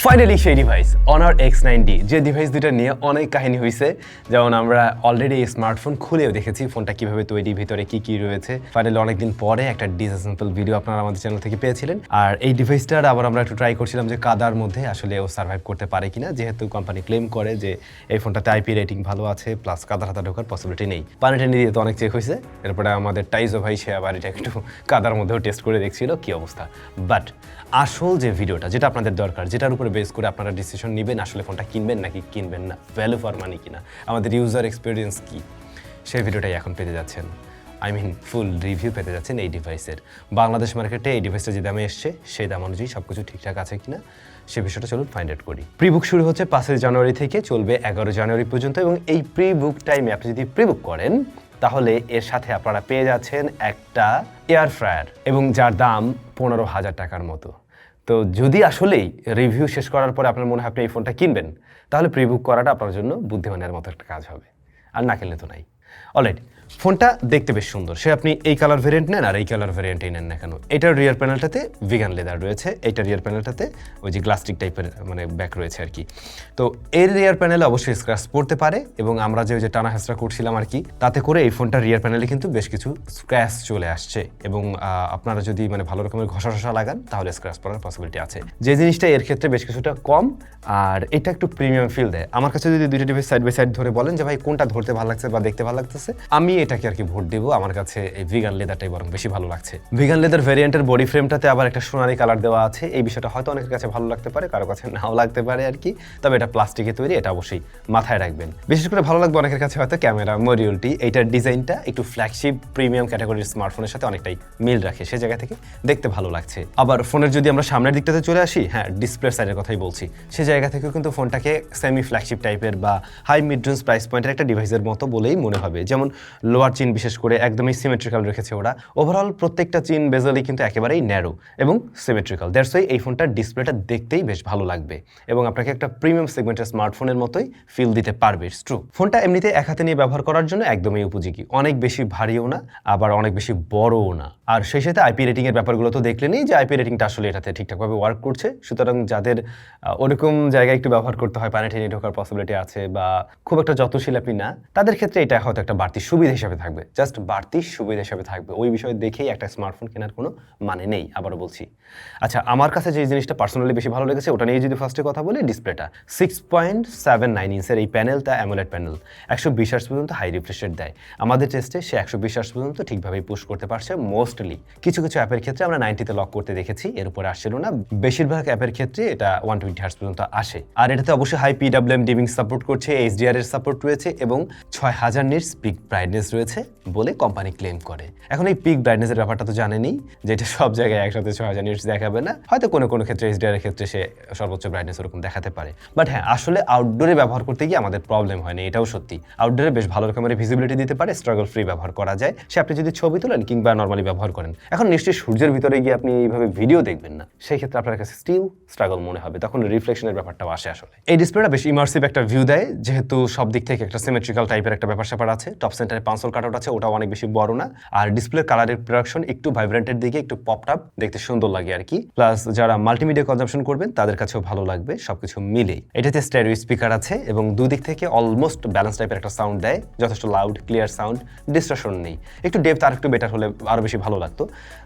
Finally সেই device Honor X9D যে device দুটা নিয়ে অনেক কাহিনী হয়েছে। যেমন আমরা অলরেডি এই স্মার্টফোন খুলেও দেখেছি ফোনটা কিভাবে তৈরি, ভিতরে কি কি রয়েছে। ফাইনালি অনেকদিন পরে একটা ডিসঅ্যাসেম্বল ভিডিও আপনারা আমাদের চ্যানেল থেকে পেয়েছিলেন। আর এই ডিভাইসটার আবার আমরা একটু ট্রাই করছিলাম যে কাদার মধ্যে আসলে ও সার্ভাইভ করতে পারে কিনা, যেহেতু কোম্পানি ক্লেম করে যে এই ফোনটাতে আইপি রেটিং ভালো আছে, প্লাস কাদার হাতা ঢোকার পসিবিলিটি নেই। পানি টেনে দিয়ে তো অনেক চেক হয়েছে। এরপরে আমাদের টাইজো ভাই সে আবার এটা একটু কাদার মধ্যেও টেস্ট করে দেখছিল কি অবস্থা। বাট আসল যে ভিডিওটা, যেটা আপনাদের দরকার, যেটার উপরে বেস করে আপনারা ডিসিশন নেবেন আসলে ফোনটা কিনবেন নাকি কিনবেন না, ভ্যালু ফর মানি কিনা, আমাদের ইউজার এক্সপিরিয়েন্স কি, সেই ভিডিওটাই এখন পেতে যাচ্ছেন। ফুল রিভিউ পেতে যাচ্ছেন এই ডিভাইসের। বাংলাদেশ মার্কেটে এই ডিভাইসটা যে দামে এসছে সেই দাম অনুযায়ী সব কিছু ঠিকঠাক আছে কিনা সে বিষয়টা চলুন ফাইন্ড আউট করি। প্রিবুক শুরু হচ্ছে 5 জানুয়ারি থেকে, চলবে 11 জানুয়ারি পর্যন্ত। এবং এই প্রিবুক টাইমে আপনি যদি প্রিবুক করেন তাহলে এর সাথে আপনারা পেয়ে যাচ্ছেন একটা এয়ার ফ্রায়ার, এবং যার দাম 15,000 টাকার মতো। তো যদি আসলেই রিভিউ শেষ করার পরে আপনার মনে হয় আপনি এই ফোনটা কিনবেন, তাহলে প্রিবুক করাটা আপনার জন্য বুদ্ধিমানের মতো একটা কাজ হবে, আর না কিনলে তো নাই। অলরাইট, ফোনটা দেখতে বেশ সুন্দর। সে আপনি এই কালার ভেরিয়েন্ট নেন আর এই কালার ভেরিয়েন্টেই নেন না কেন, এটার রিয়ার প্যানেলটাতে ভিগান লেদার রয়েছে, এইটার রিয়ার প্যানেলটাতে ওই যে গ্লাস্টিক টাইপের ব্যাক রয়েছে আর কি। তো এর রিয়ার প্যানেলে অবশ্যই স্ক্র্যাচ পড়তে পারে, এবং আমরা যে ওই যে টানা হেঁচড়া করছিলাম আর কি, তাতে করে এই ফোনটার রিয়ার প্যানেলে কিন্তু বেশ কিছু স্ক্র্যাচ চলে আসছে। এবং আপনারা যদি ভালো রকমের ঘষা লাগান তাহলে স্ক্র্যাচ পড়ার পসিবিলিটি আছে, যে জিনিসটা এর ক্ষেত্রে বেশ কিছুটা কম। আর এটা একটু প্রিমিয়াম ফিল দেয়। আমার কাছে যদি দুইটা ডিভাইস সাইড বাই সাইড ধরে বলেন যে ভাই কোনটা ধরতে ভালো লাগছে বা দেখতে ভালো লাগতেছে, আমি এটাকে আর কি ভোট দেবো। আমার কাছে এই ভিগান লেদারটাই বরং বেশি ভালো লাগছে। ভিগান লেদার ভ্যারিয়েন্টের বডি ফ্রেমটাতে আবার একটা সোনালী কালার দেওয়া আছে। এই বিষয়টা হয়তো অনেকের কাছে ভালো লাগতে পারে, কারো কাছে নাও লাগতে পারে আর কি। তবে এটা প্লাস্টিকে তৈরি, এটা অবশ্যই মাথায় রাখবেন। বিশেষ করে ভালো লাগবে অনেকের কাছে হয়তো ক্যামেরা মডিউলটি। এইটার ডিজাইনটা একটু ফ্ল্যাগশিপ প্রিমিয়াম ক্যাটাগরির স্মার্টফোনের সাথে অনেকটাই মিল রাখে, সে জায়গা থেকে দেখতে ভালো লাগছে। আবার ফোনের যদি আমরা সামনের দিকটাতে চলে আসি, হ্যাঁ ডিসপ্লে সাইডের কথাই বলছি, সে জায়গা থেকেও কিন্তু ফোনটাকে সেমি ফ্ল্যাগশিপ টাইপের বা হাই মিড রেঞ্জ প্রাইস পয়েন্টের একটা ডিভাইসের মতো বলেই মনে হবে। যেমন লোয়ার চিন বিশেষ করে একদমই সিমেট্রিক্যাল রেখেছে ওরা। ওভারঅল প্রত্যেকটা চিন বেজলই কিন্তু একেবারেই ন্যারো এবং সিমেট্রিক্যাল। দ্যাটস ওয়াই এই ফোনটার ডিসপ্লেটা দেখতেই বেশ ভালো লাগবে এবং আপনাকে একটা প্রিমিয়াম সেগমেন্টের স্মার্টফোনের মতোই ফিল দিতে পারবে। ট্রু, ফোনটা এমনিতে এক হাতে নিয়ে ব্যবহার করার জন্য একদমই উপযোগী। অনেক বেশি ভারীও না, আবার অনেক বেশি বড়ও না। আর সেই সাথে আইপি রেটিং এর ব্যাপারগুলো তো দেখলেনই যে আইপি রেটিংটা আসলে এটাতে ঠিকঠাকভাবে ওয়ার্ক করছে। সুতরাং যাদের ওরকম জায়গায় একটু ব্যবহার করতে হয়, পানি টেনে ঢোকার পসিবিলিটি আছে বা খুব একটা যত্নশীল আপনি না, তাদের ক্ষেত্রে এটা হয়তো একটা বাড়তি সুবিধা হিসেবে থাকবে। জাস্ট বাড়তি সুবিধা হিসেবে থাকবে। ওই বিষয়ে দেখেই একটা স্মার্টফোন কেনার কোনো মানে নেই, আবারও বলছি। আচ্ছা, আমার কাছে যে জিনিসটা পার্সোনালি বেশি ভালো লেগেছে ওটা নিয়ে যদি ফার্স্টে কথা বলি, ডিসপ্লেটা 6.79 ইঞ্চের এই প্যানেলটা অ্যামোলেড প্যানেল, 120 হার্টজ পর্যন্ত হাই রিফ্রেশ রেট দেয়। আমাদের টেস্টে সে 120 হার্টজ পর্যন্ত ঠিকভাবেই পুশ করতে পারছে মোস্টলি। কিছু কিছু অ্যাপের ক্ষেত্রে আমরা 90-তে লক করতে দেখেছি, এর উপরে আসছিল না। বেশিরভাগ অ্যাপের ক্ষেত্রে এটা 120 হার্টজ পর্যন্ত আসে। আর এটাতে অবশ্যই হাই পিডব্লিউএম ডিমিং সাপোর্ট করছে, HDR এর সাপোর্ট রয়েছে এবং 6000 নিটস পিক ব্রাইটনেস রয়েছে বলে কোম্পানি ক্লেম করে। এখন এই পিক ব্রাইটনেসের ব্যাপারটা তো জানেনই, যে এটা সব জায়গায় একসাথে 6000 নিটস দেখাবে না, হয়তো কোনো কোনো ক্ষেত্রে HDR এর ক্ষেত্রে সে সর্বোচ্চ ব্রাইটনেস ওরকম দেখাতে পারে। বাট হ্যাঁ, আসলে আউটডোরে ব্যবহার করতে গিয়ে আমাদের প্রবলেম হয় না, এটাও সত্যি। আউটডোরে বেশ ভালো রকমের ভিজিবিলিটি দিতে পারে, স্ট্রাগল ফ্রি ব্যবহার করা যায়। সে আপনি যদি ছবি তোলেন কিংবা নর্মালি ব্যবহার করেন। এখন নিশ্চয়ই সূর্যের ভিতরে গিয়ে আপনি এইভাবে ভিডিও দেখবেন না, সেই ক্ষেত্রে আপনার কাছে স্টিল স্ট্রাগল মনে হবে, তখন রিফ্লেকশনের ব্যাপারটাও আসে। আসলে এই ডিসপ্লেটা বেশ ইমার্সিভ একটা ভিউ দেয়, যেহেতু সব দিক থেকে একটা সিমেট্রিক্যাল টাইপের একটা ব্যাপার স্যাপার আছে। টপ সেন্টারে পাঁচল কাটআউট আছে, ওটাও অনেক বেশি বড় না। আর ডিসপ্লের কালারের প্রোডাকশন একটু ভাইব্রেন্টের দিকে, একটু পপড আপ, দেখতে সুন্দর লাগে আর কি। প্লাস যারা মাল্টিমিডিয়া কনজাম্পশন করবেন তাদের কাছেও ভালো লাগবে সবকিছু মিলেই। এটাতে স্টেরিও স্পিকার আছে এবং দুদিক থেকে অলমোস্ট ব্যালেন্স টাইপের একটা সাউন্ড দেয়, যথেষ্ট লাউড ক্লিয়ার সাউন্ড, ডিস্টরশন নেই। একটু ডেপথ আর একটু বেটার হলে আরো বেশি ভালো লাগতো।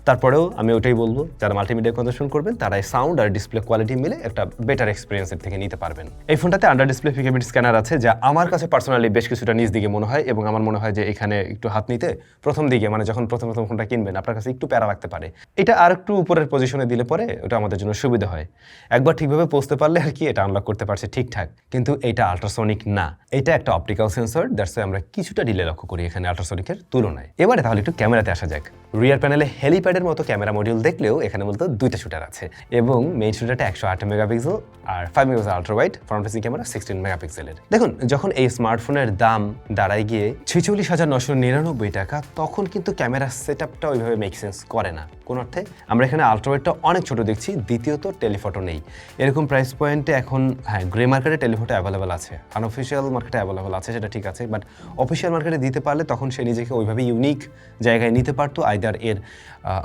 তারপরেও আমি ওটাই বলবো, যারা মাল্টিমিডিয়া কনজাম্পশন করবেন তারা এই সাউন্ড আর ডিসপ্লে কোয়ালিটি মিলে একটা বেটার এক্সপিরিয়েন্সের থেকে নিতে পারবেন। এই ফোনটাতে আন্ডার ডিসপ্লে ফিঙ্গারপ্রিন্ট স্ক্যানার আছে, যা আমার কাছে পার্সোনালি বেশ কিছুটা নিজ দিকে মনে হয়, এবং আমার মনে হয় যে এখানে একটু হাত নিতে প্রথম দিকে যখন প্রথম ফোনটা কিনবেন আপনার কাছে একটু প্যারা লাগতে পারে। এটা আর একটু উপরের পজিশনে দিলে পরে ওটা আমাদের জন্য সুবিধা হয়। একবার ঠিকভাবে পৌঁছতে পারলে আর কি এটা আনলক করতে পারছে ঠিকঠাক। কিন্তু এটা আল্ট্রাসনিক না, এটা একটা অপটিক্যাল সেন্সর। দ্যাটস ওয়াই আমরা কিছুটা ডিলে লক্ষ্য করি এখানে আল্ট্রাসনিকের তুলনায়। এবারে তাহলে একটু ক্যামেরাতে আসা যাক। রিয়ার প্যানেলে হেলিপ্যাডের মতো ক্যামেরা মডিউল দেখলেও এখানে মূলত দুইটা শুটার আছে, এবং মেইন শুটারটা 108 মেগাপিক্সেল আর 5 megapixel ultra wide front facing camera 16 মেগাপিক্সেলের। দেখুন, যখন এই স্মার্টফোনের দাম দাঁড়ায় গিয়ে 46,000 12,999 টাকা, তখন কিন্তু ক্যামেরা সেটআপটা ওইভাবে মেক সেন্স করে না কোন অর্থে। আমরা এখানে আলট্রাওয়াইডটা অনেক ছোট দেখছি, দ্বিতীয়ত টেলিফটো নেই। এরকম প্রাইস পয়েন্টে এখন হ্যাঁ গ্রে মার্কেটে টেলিফটো অ্যাভেলেবেল আছে, আনঅফিসিয়াল মার্কেটে অ্যাভেলেবেল আছে, সেটা ঠিক আছে, বাট অফিসিয়াল মার্কেটে দিতে পারলে তখন সে নিজেকে ওইভাবে ইউনিক জায়গায় নিতে পারতো, আইদার এর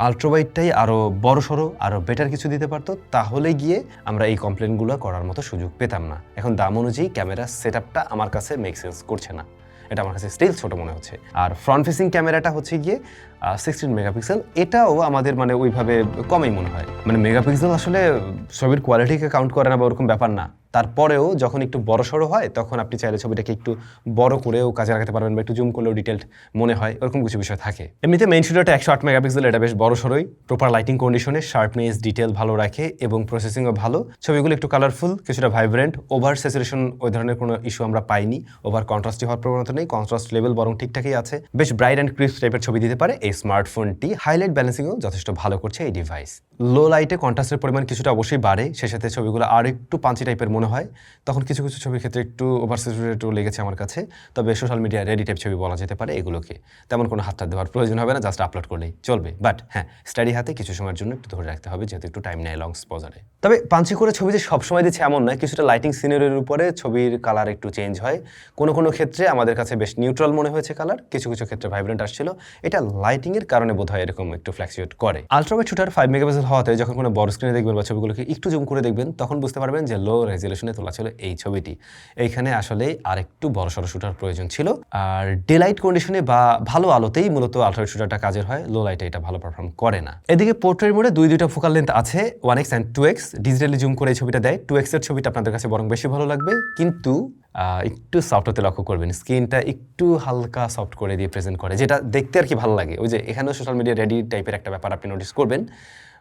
আলট্রাওয়াইডটাই আরও বড়সড় আরও বেটার কিছু দিতে পারতো, তাহলে গিয়ে আমরা এই কমপ্লেনগুলো করার মতো সুযোগ পেতাম না। এখন দাম অনুযায়ী ক্যামেরা সেটআপটা আমার কাছে মেক সেন্স করছে না, এটা আমার কাছে স্টিল ছোট মনে হচ্ছে। আর ফ্রন্ট ফেসিং ক্যামেরাটা হচ্ছে গিয়ে 16 মেগাপিক্সেল, এটাও আমাদের মানে ওইভাবে কমই মনে হয়। মানে মেগাপিক্সেল আসলে ছবির কোয়ালিটিকে কাউন্ট করে না বা ওরকম ব্যাপার না, তারপরেও যখন একটু বড় সড়ো হয় তখন আপনি চাইলে ছবিটাকে একটু বড় করেও কাজে লাগাতে পারবেন বা একটু জুম করলেও ডিটেলড মনে হয়, ওরকম কিছু বিষয় থাকে। এমনিতে মেইন শুটারটা 108 মেগাপিক্সেল, এটা বেশ বড় সড়োই, প্রপার লাইটিং কন্ডিশনে শার্পনেস ডিটেল ভালো রাখে এবং প্রসেসিংও ভালো। ছবিগুলো একটু কালারফুল, কিছুটা ভাইব্রেন্ট, ওভার স্যাচুরেশন ওই ধরনের কোনো ইস্যু আমরা পাইনি, ওভার কন্ট্রাস্টি হওয়ার প্রবণতা নেই, কন্ট্রাস্ট লেভেল বরং ঠিকঠাকই আছে। বেশ ব্রাইট অ্যান্ড ক্রিস্প টাইপের ছবি দিতে পারে এই স্মার্টফোনটি। হাইলাইট ব্যালেন্সিংও যথেষ্ট ভালো করছে এই ডিভাইস। লো লাইটে কন্ট্রাস্টের পরিমাণ কিছুটা অবশ্যই বাড়ে, সে সাথে ছবিগুলো আর একটু পাঞ্চি টাইপের মনে হয়, তখন কিছু কিছু ছবির ক্ষেত্রে একটু ওভার স্যাচুরেটেড লেগেছে আমার কাছে। তবে সোশ্যাল মিডিয়া রেডি টাইপ ছবি বলা যেতে পারে, এগুলোকে তেমন কোনো হাতটা দেওয়ার প্রয়োজন হবে না, জাস্ট আপলোড করলেই চলবে। বাট হ্যাঁ, স্টাডি হাতে কিছু সময়ের জন্য একটু ধরে রাখতে হবে, যেহেতু একটু টাইম নেয় লং এক্সপোজারে। তবে পাঞ্চি করে ছবি যে সবসময় দিচ্ছে এমন নয়, কিছুটা লাইটিং সিনারির উপরে ছবির কালার একটু চেঞ্জ হয়। কোনো কোনো ক্ষেত্রে আমাদের কাছে বেশ নিউট্রাল মনে হয়েছে কালার, কিছু কিছু ক্ষেত্রে ভাইব্রেন্ট আসছিল, এটা লাইটিংয়ের কারণে বোধ হয় এরকম একটু ফ্ল্যাকচুয়েট করে। আলট্রাওয়াইড শুটার 5 মেগাপিক্সেল হওয়াতে যখন কোনো বড় স্ক্রিনে দেখবেন বা ছবিগুলোকে একটু জুম করে দেখবেন, তখন বুঝতে পারবেন যে লো রেজলিউশনে তোলা ছিল এই ছবিটি। এইখানে আসলে আরেকটু বড় সড়ো শুটার প্রয়োজন ছিল। আর ডে লাইট কন্ডিশনে বা ভালো আলোতেই মূলত আলট্রাওয়াইড শুটারটা কাজের হয়, লো লাইটে এটা ভালো পারফর্ম করে না। এদিকে পোর্ট্রেট মোডে দুইটা ফোকাল লেন্থ আছে, 1x and 2x। Digitally zoom করে এই ছবিটা দেয়, 2x এর ছবিটা আপনাদের কাছে বরং বেশি ভালো লাগবে, কিন্তু একটু সফট হতে লক্ষ্য করবেন, স্ক্রিনটা একটু হালকা সফট করে দিয়ে প্রেজেন্ট করে, যেটা দেখতে আর কি ভালো লাগে। ওই যে এখানেও সোশ্যাল মিডিয়া রেডি টাইপের একটা ব্যাপার আপনি নোটিস করবেন,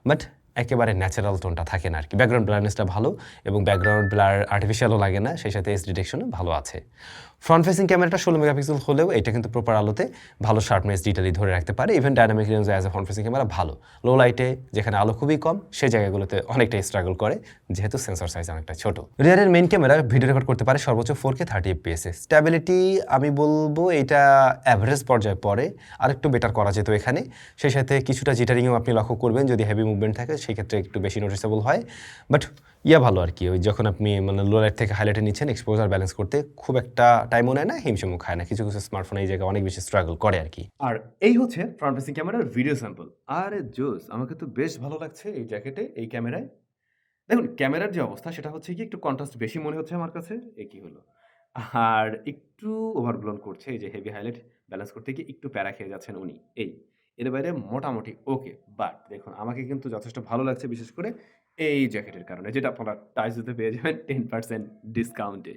বাট একেবারে ন্যাচারাল টোনটা থাকে না আর কি। ব্যাকগ্রাউন্ড ব্লারনেসটা ভালো এবং ব্যাকগ্রাউন্ড ব্লার আর্টিফিশিয়ালও লাগে না, সেই সাথে এজ ডিটেকশনও ভালো আছে। ফ্রন্ট ফেসিং ক্যামেরাটা 16 মেগাপিক্সেল হলেও এটা কিন্তু প্রপার আলোতে ভালো শার্পনেস ডিটেলি ধরে রাখতে পারে। Even dynamic range as a front facing camera ভালো। লো লাইটে যেখানে আলো খুবই কম, সেই জায়গাগুলোতে অনেকটাই স্ট্রাগল করে, যেহেতু সেন্সর সাইজ অনেকটা ছোট। রিয়ারের মেইন ক্যামেরা ভিডিও রেকর্ড করতে পারে সর্বোচ্চ 4K 30 fps। স্ট্যাবিলিটি আমি বলবো এটা অ্যাভারেজ পর্যায়ে পড়ে, আরেকটু বেটার করা যেত এখানে। সেই সাথে কিছুটা জিটারিংও আপনি লক্ষ্য করবেন, যদি হেভি মুভমেন্ট থাকে সেক্ষেত্রে একটু বেশি নোটিসেবল হয়, বাট ভালো আর কি। ওই যখন আপনি মানে লো লাইট থেকে হাইলাইটে নিচ্ছেন, এক্সপোজার ব্যালেন্স করতে খুব একটা টাইমও নেয় না, হিমশিমও খায় না। কিছু কিছু স্মার্টফোন এই জায়গায় অনেক বেশি স্ট্রাগল করে আর কি। আর এই হচ্ছে ফ্রন্ট ফেসিং ক্যামেরার ভিডিও স্যাম্পল। আরে জোস, আমাকে তো বেশ ভালো লাগছে এই জ্যাকেটে, এই ক্যামেরায়। দেখুন ক্যামেরার যে অবস্থা সেটা হচ্ছে কি একটু কন্ট্রাস্ট বেশি মনে হচ্ছে আমার কাছে, এই কি হলো, আর একটু ওভারব্লোন করছে, এই যে হেভি হাইলাইট ব্যালেন্স করতে গিয়ে একটু প্যারা খেয়ে যাচ্ছেন উনি। এর বাইরে মোটামুটি ওকে, বাট দেখুন আমাকে কিন্তু যথেষ্ট ভালো লাগছে, বিশেষ করে এই জ্যাকেটের কারণে, যেটা আপনারা টাইজুতে পেয়ে যাবেন 10% ডিসকাউন্টে।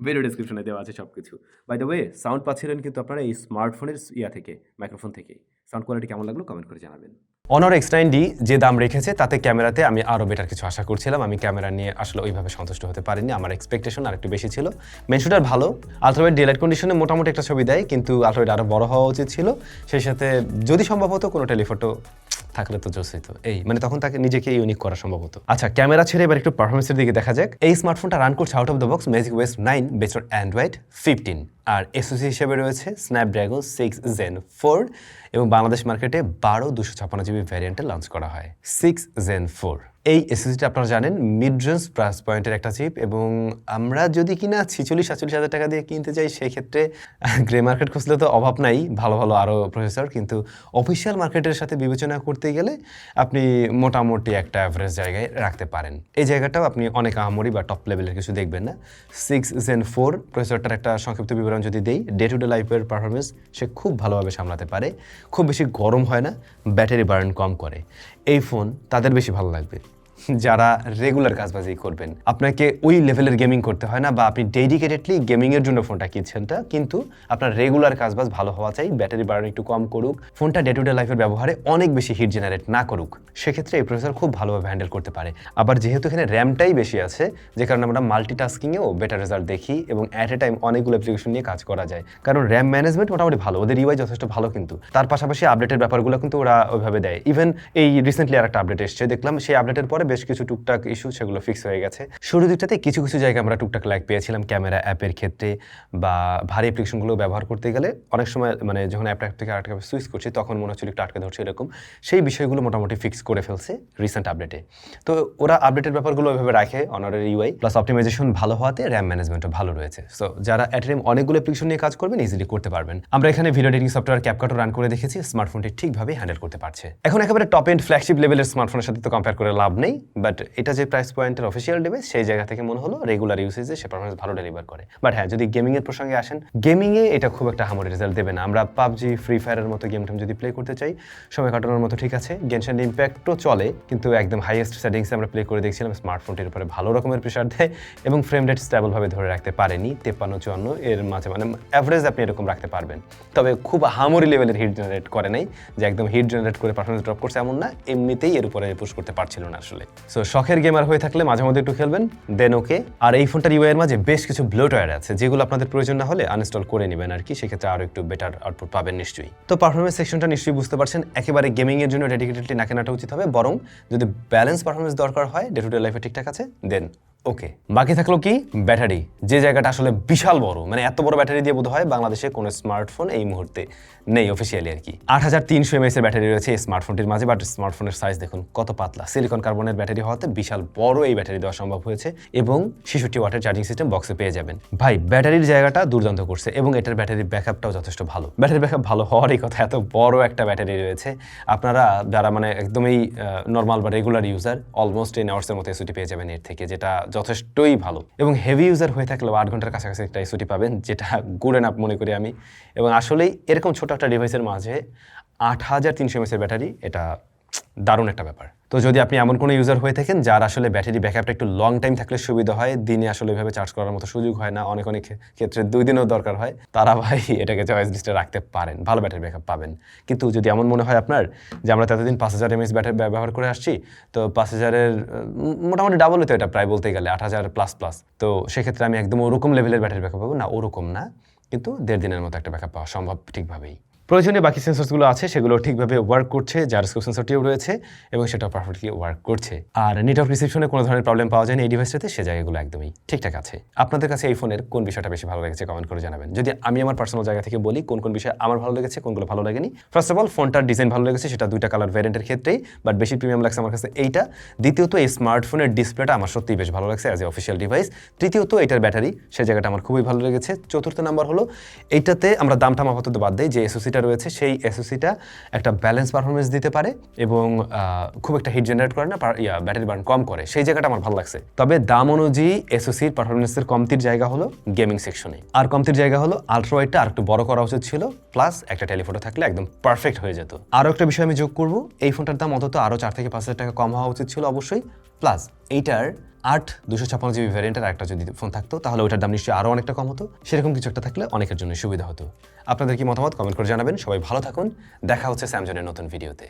ভিডিও ডেসক্রিপশনে দেওয়া আছে সব কিছু। বাই দ্য ওয়ে, সাউন্ড পাচ্ছিলেন কিন্তু আপনারা এই স্মার্টফোনের থেকে, মাইক্রোফোন থেকে। সাউন্ড কোয়ালিটি কেমন লাগলো কমেন্ট করে জানাবেন। Honor X9D যে দাম রেখেছে তাতে ক্যামেরাতে আমি আরও বেটার কিছু আশা করছিলাম। আমি ক্যামেরা নিয়ে আসলে ওইভাবে সন্তুষ্ট হতে পারিনি, আমার এক্সপেকটেশন আর একটু বেশি ছিল। মেন শুটার ভালো, আলট্রাওয়াইড ডে লাইট কন্ডিশনে মোটামুটি একটা ছবি দেয়, কিন্তু আলট্রাওয়াইড আরও বড় হওয়া উচিত ছিল। সেই সাথে যদি সম্ভব হতো কোনো টেলিফটো থাকলে তো জোস হইতো, মানে তখন তাকে নিজেকে ইউনিক করা সম্ভব হতো। আচ্ছা, ক্যামেরা ছেড়ে এবার একটু পারফরমেন্সের দিকে দেখা যাক। এই স্মার্টফোনটা রান করছে out of the box magic OS 9 based on Android 15, আর এসওসি হিসেবে রয়েছে স্ন্যাপড্রাগন 6 Gen 4, এবং বাংলাদেশ মার্কেটে 12/256GB ভ্যারিয়েন্টে লঞ্চ করা হয়। 6 Gen 4 এই এসএসডিটা আপনারা জানেন মিড রেঞ্জ প্রাইস পয়েন্টের একটা চিপ, এবং আমরা যদি কিনা 46-47 হাজার টাকা দিয়ে কিনতে চাই সেই ক্ষেত্রে গ্রে মার্কেট খুঁজলে তো অভাব নাই, ভালো ভালো আরও প্রসেসর, কিন্তু অফিসিয়াল মার্কেটের সাথে বিবেচনা করতে গেলে আপনি মোটামুটি একটা অ্যাভারেজ জায়গায় রাখতে পারেন। এই জায়গাটাও আপনি অনেক আহামরি বা টপ লেভেলের কিছু দেখবেন না। 6 Gen 4 প্রসেসরটার একটা সংক্ষিপ্ত বিবরণ যদি দেই, ডে টু ডে লাইফের পারফরমেন্স সে খুব ভালোভাবে সামলাতে পারে, খুব বেশি গরম হয় না, ব্যাটারি বার্ন কম করে। এই ফোন তাদের বেশি ভালো লাগবে যারা রেগুলার কাজবাজি করবেন। আপনাকে ওই লেভেলের গেমিং করতে হয় না, বা আপনি ডেডিকেটেডলি গেমিংয়ের জন্য ফোনটা কিনছেন না, কিন্তু আপনার রেগুলার কাজবাজ ভালো হওয়া চাই, ব্যাটারি বার্ন একটু কম করুক, ফোনটা ডে টু ডে লাইফের ব্যবহারে অনেক বেশি হিট জেনারেট না করুক, সেক্ষেত্রে এই প্রসেসর খুব ভালোভাবে হ্যান্ডেল করতে পারে। আবার যেহেতু এখানে র্যামটাই বেশি আছে, যে কারণে আমরা মাল্টিটাস্কিংয়েও বেটার রেজাল্ট দেখি এবং অ্যাট এ টাইম অনেকগুলো অ্যাপ্লিকেশন নিয়ে কাজ করা যায়, কারণ র্যাম ম্যানেজমেন্ট মোটামুটি ভালো, ওদের ইউআই যথেষ্ট ভালো, কিন্তু তার পাশাপাশি আপডেটের ব্যাপারগুলো কিন্তু ওরা ওইভাবে দেয়। ইভেন এই রিসেন্টলি আর একটা আপডেট এসছে দেখলাম, সেই আপডেটের পরে বেশ কিছু টুকটাক ইস্যু সেগুলো ফিক্স হয়ে গেছে। শুরু দিকটাতে কিছু কিছু জায়গায় আমরা টুকটাক ল্যাগ পেয়েছিলাম ক্যামেরা অ্যাপের ক্ষেত্রে বা ভারী অ্যাপ্লিকেশনগুলো ব্যবহার করতে গেলে অনেক সময় মানে যখন অ্যাপটা থেকে আরেকটা সুইচ করছি তখন মনে হচ্ছিল একটু আটকে ধরছে এরকম। সেই বিষয়গুলো মোটামুটি ফিক্স করে ফেলছে রিসেন্ট আপডেটে। তো ওরা আপডেটের ব্যাপারগুলো ওইভাবে রাখে অনারের ইউআই প্লাস অপটিমাইজেশন ভালো হওয়াতে র্যাম ম্যানেজমেন্টও ভালো রয়েছে। সো যারা অ্যাট টাইম অনেকগুলো অ্যাপ্লিকেশন নিয়ে কাজ করবেন ইজিলি করতে পারবেন। আমরা এখানে ভিডিও এডিটিং সফটওয়্যার ক্যাপকাটও রান করে দেখেছি, স্মার্টফোনটি ঠিকভাবে হ্যান্ডেল করতে পারছে। এখন একেবারে টপ এন্ড ফ্ল্যাগশিপ লেভেলের স্মার্টফোনের সাথে তো কম্পেয়ার করে লাভ নেই, বাট এটা যে প্রাইস পয়েন্টের অফিসিয়াল ডিভাইস সেই জায়গা থেকে মনে হলো রেগুলার ইউসেজে সে পারফরমেন্স ভালো ডেলিভার করে। বাট হ্যাঁ, যদি গেমিং এর প্রসঙ্গে আসেন, গেমিংয়ে এটা খুব একটা হামরি রেজাল্ট দেবে না। আমরা পাবজি, ফ্রি ফায়ারের মতো গেম টেম যদি প্লে করতে চাই সময় কাটানোর মতো ঠিক আছে, গেনশন ইম্প্যাক্টও চলে, কিন্তু একদম হাইয়েস্ট সেটিংসে আমরা প্লে করে দেখছিলাম স্মার্টফোনটির উপরে ভালো রকমের প্রেশার দেয় এবং ফ্রেম রেট স্টেবলভাবে ধরে রাখতে পারেনি। 53-54 এর মাঝে মানে অ্যাভারেজ আপনি এরকম রাখতে পারবেন, তবে খুব হামরি লেভেলের হিট জেনারেট করে নাই যে একদম হিট জেনারেট করে পারফরমেন্স ড্রপ করছে এমন না, এমনিতেই এর উপরে পুশ করতে পারছিল না আসলে। সো শখের গেমার হয়ে থাকলে মাঝে মধ্যে একটু খেলবেন, দেন ওকে। আর এই ফোনটার ইউআই এর মাঝে বেশ কিছু ব্লোটওয়্যার আছে যেগুলো আপনাদের প্রয়োজন না হলে আনইনস্টল করে নেবেন আর কি, সেক্ষেত্রে আরও একটু বেটার আউটপুট পাবেন নিশ্চয়ই। তো পারফরমেন্স সেকশনটা নিশ্চয়ই বুঝতে পারছেন, একেবারে গেমিং এর জন্য ডেডিকেটেডলি না কেনাটা উচিত হবে, বরং যদি ব্যালেন্স পারফরমেন্স দরকার হয় ডে টু ডে লাইফে ঠিকঠাক আছে দেন ওকে। বাকি থাকলো কি ব্যাটারি, যে জায়গাটা আসলে বিশাল বড়, মানে এত বড় ব্যাটারি দিয়ে বোধ হয় বাংলাদেশে কোনো স্মার্টফোন এই মুহূর্তে নেই অফিসিয়ালি আর কি। 8300 mAh এর ব্যাটারি রয়েছে এই স্মার্টফোনটির মাঝে, বাট স্মার্টফোনের সাইজ দেখুন কত পাতলা, সিলিকন কার্বনের ব্যাটারি হওয়াতে বিশাল বড় এই ব্যাটারি দেওয়া সম্ভব হয়েছে এবং 66 ওয়াটের চার্জিং সিস্টেম বক্সে পেয়ে যাবেন। ভাই ব্যাটারির জায়গাটা দুর্দান্ত করছে এবং এটার ব্যাটারির ব্যাকআপটাও যথেষ্ট ভালো। ব্যাটারি ব্যাকআপ ভালো হওয়ারই কথা, এত বড় একটা ব্যাটারি রয়েছে। আপনারা যারা মানে একদমই নর্মাল বা রেগুলার ইউজার অলমোস্ট 10 আওয়ার্সের মতো এসওটি পেয়ে যাবেন এর থেকে, যেটা যথেষ্টই ভালো। এবং হেভি ইউজার হয়ে থাকলেও 8 ঘন্টার কাছাকাছি একটা এসওটি পাবেন, যেটা গুড এনাফ মনে করি আমি। এবং আসলেই এরকম ছোট একটা ডিভাইসের মাঝে 8300 mAh এর ব্যাটারি, এটা দারুণ একটা ব্যাপার। তো যদি আপনি এমন কোনো ইউজার হয়ে থাকেন যার আসলে ব্যাটারি ব্যাকআপটা একটু লং টাইম থাকলে সুবিধা হয়, দিনে আসলে এভাবে চার্জ করার মতো সুযোগ হয় না, অনেক অনেক ক্ষেত্রে 2 দিনও দরকার হয়, তারা ভাই এটাকে চয়েস লিস্টে রাখতে পারেন, ভালো ব্যাটারি ব্যাকআপ পাবেন। কিন্তু যদি এমন মনে হয় আপনার যে আমরা ততদিন 5000 mAh ব্যাটারি ব্যবহার করে আসছি, তো 5000-এর মোটামুটি ডাবল হতো এটা প্রায় বলতে গেলে 8000 প্লাস প্লাস, তো সেক্ষেত্রে আমি একদম ওরকম লেভেলের ব্যাটারি ব্যাকআপ পাবো না, ওরকম না, কিন্তু 1.5 দিনের মতো একটা ব্যাকআপ পাওয়া সম্ভব ঠিকভাবেই। প্রয়োজনীয় বাকি সেন্সরসগুলো আছে সেগুলো ঠিকভাবে ওয়ার্ক করছে, জাইরোস্কোপ সেন্সরটিও রয়েছে এবং সেটাও পারফেক্টলি ওয়ার্ক করছে। আর নেটওয়ার্ক রিসেপশনে কোনো ধরনের প্রবলেম পাওয়া যায়নি এই ডিভাইসটাতে, সে জায়গাগুলো একদমই ঠিকঠাক আছে। আপনাদের কাছে এই ফোনের কোন বিষয়টা বেশি ভালো লেগেছে কমেন্ট করে জানাবেন। যদি আমি আমার পার্সোনাল জায়গা থেকে বলি কোন কোন বিষয় আমার ভালো লেগেছে, কোনগুলো ভালো লাগেনি। ফার্স্ট অফ অল ফোনটার ডিজাইন ভালো লেগেছে, সেটা 2টা কালার ভ্যারিয়েন্টের ক্ষেত্রেই, বাট বেশি প্রিমিয়াম লাগছে আমার কাছে এইটা। দ্বিতীয়ত এই স্মার্টফোনের ডিসপ্লেটা আমার সত্যিই বেশ ভালো লাগছে অ্যাজ এ অফিসিয়াল ডিভাইস। তৃতীয়ত এটার ব্যাটারি, সেই জায়গাটা আমার খুবই ভালো লেগেছে। চতুর্থ নাম্বার হলো এইটাতে আমরা দামটা আপাতত বাদ দেই, যে এসওসিটা রয়েছে সেই এসওসিটা একটা ব্যালেন্স পারফরমেন্স দিতে পারে এবং খুব একটা হিট জেনারেট করে না, ব্যাটারি বার্ন কম করে, সেই জায়গাটা আমার ভালো লাগছে। তবে দাম অনুযায়ী এসওসির পারফরমেন্সের কমতির জায়গা হলো গেমিং সেকশনে, আর কমতির জায়গা হলো আলট্রা ওয়াইডটা আর একটু বড় করা উচিত ছিল, প্লাস একটা টেলিফোটো থাকলে একদম পারফেক্ট হয়ে যেত। আরও একটা বিষয় আমি যোগ করব, এই ফোনটার দাম অন্তত আরও 4 থেকে 5 হাজার টাকা কম হওয়া উচিত ছিল অবশ্যই, প্লাস এইটার 256GB ভ্যারিয়েন্টের একটা যদি ফোন থাকতো তাহলে ওইটার দাম নিশ্চয়ই আরও অনেকটা কম হতো। সেরকম কিছু একটা থাকলে অনেকের জন্য সুবিধা হতো। আপনাদের কি মতামত কমেন্ট করে জানাবেন। সবাই ভালো থাকুন, দেখা হচ্ছে স্যামসাংয়ের নতুন ভিডিওতে।